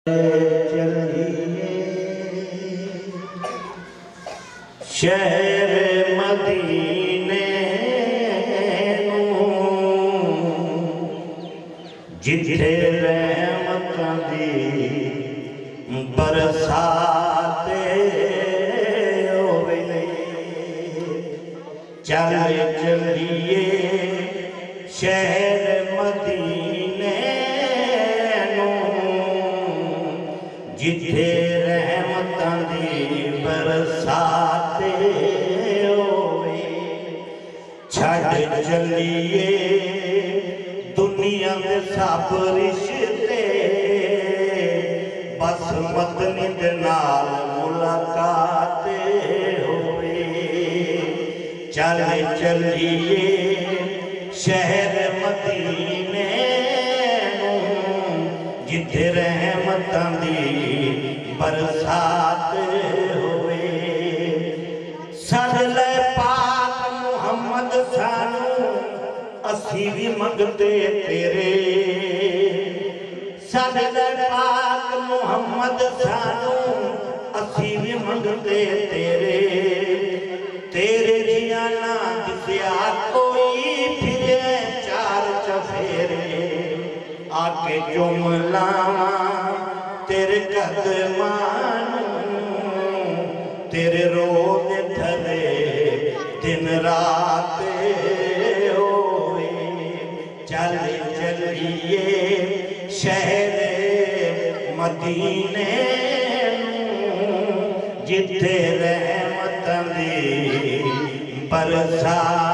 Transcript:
चलिए शहर मदीने जिथे रहमतां दी बरसात होवे। चल चलिए शहर मदीने जिथे रहमतां दी बरसात होवे। छड़ चलिए दुनिया दे सब रिश्ते बस मदनी दे नाल मुलाकात होवे। चल चलिए शहर मदीने जिथे रहमतां दी बरसात होवे। सदले पाक मुहम्मद सानू असी भी मंगते तेरे। सदले पाक मुहम्मद सानू असी भी मंगते तेरे। तेरे जिया ना दिसया कोई फिरे चार चफेरे। आके चुम लावा तेरे कदमां तेरे रोज धरे दिन रात होवे। चल चलिए शहर मदीने जिथे रहमतां दी बरसात